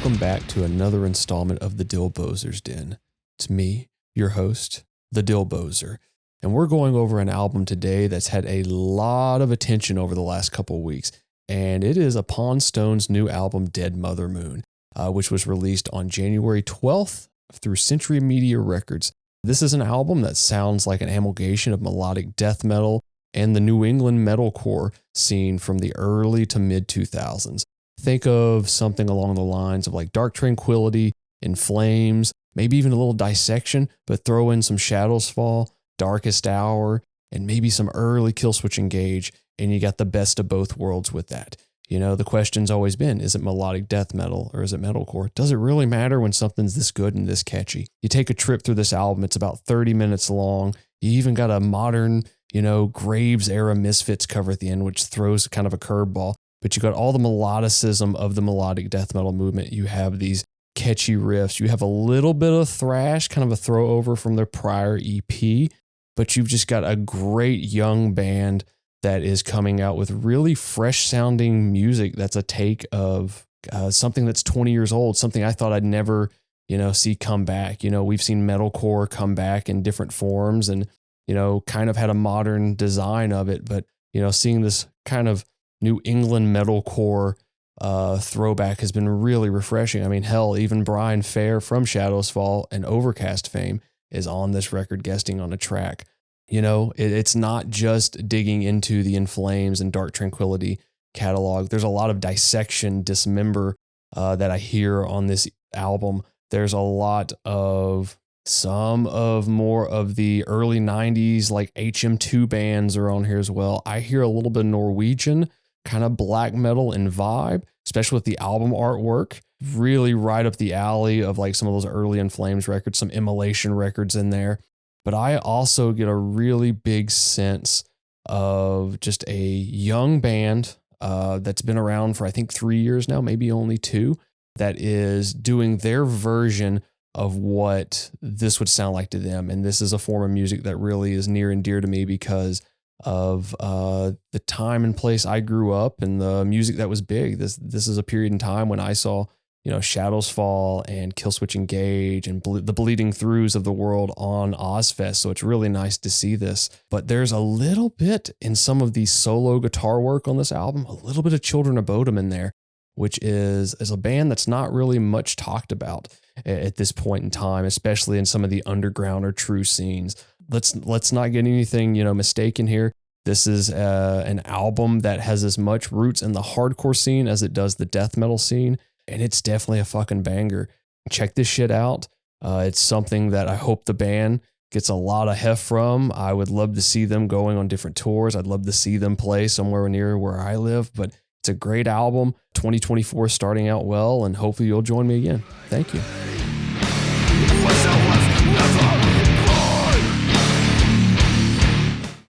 welcome back to another installment of the Dylbozer's Den. It's me, your host, the Dylbozer, and we're going over an album today that's had a lot of attention over the last couple of weeks, and it is Upon Stone's new album, Dead Mother Moon, which was released on January 12th through Century Media Records. This is an album that sounds like an amalgamation of melodic death metal and the New England metalcore scene from the early to mid 2000s. Think of something along the lines of like Dark Tranquillity, In Flames, maybe even a little Dissection, but throw in some Shadows Fall, Darkest Hour, and maybe some early Killswitch Engage, and you got the best of both worlds with that. You know, the question's always been, is it melodic death metal or is it metalcore? Does it really matter when something's this good and this catchy? You take a trip through this album, it's about 30 minutes long. You even got a modern, Graves era Misfits cover at the end, which throws kind of a curveball. But you got all the melodicism of the melodic death metal movement. You have these catchy riffs. You have a little bit of thrash, kind of a throw over from their prior EP, but you've just got a great young band that is coming out with really fresh sounding music. That's a take of something that's 20 years old, something I thought I'd never, see come back. We've seen metalcore come back in different forms and, kind of had a modern design of it, but, seeing this kind of New England metalcore throwback has been really refreshing. I mean, hell, even Brian Fair from Shadows Fall and Overcast fame is on this record guesting on a track. It's not just digging into the In Flames and Dark Tranquillity catalog. There's a lot of dissection, dismember that I hear on this album. There's a lot of some of more of the early 90s, like HM2 bands are on here as well. I hear a little bit of Norwegian, kind of black metal and vibe, especially with the album artwork, really right up the alley of like some of those early In Flames records, some Immolation records in there. But I also get a really big sense of just a young band that's been around for, I think, 3 years now, maybe only 2, that is doing their version of what this would sound like to them. And this is a form of music that really is near and dear to me because of the time and place I grew up and the music that was big. This is a period in time when I saw, Shadows Fall and Killswitch Engage and the Bleeding Throughs of the world on Ozfest. So it's really nice to see this. But there's a little bit in some of the solo guitar work on this album, a little bit of Children of Bodom in there, which is a band that's not really much talked about at this point in time, especially in some of the underground or true scenes. Let's not get anything, mistaken here. This is an album that has as much roots in the hardcore scene as it does the death metal scene. And it's definitely a fucking banger. Check this shit out. It's something that I hope the band gets a lot of heft from. I would love to see them going on different tours. I'd love to see them play somewhere near where I live, but it's a great album. 2024 is starting out well, and hopefully you'll join me again. Thank you.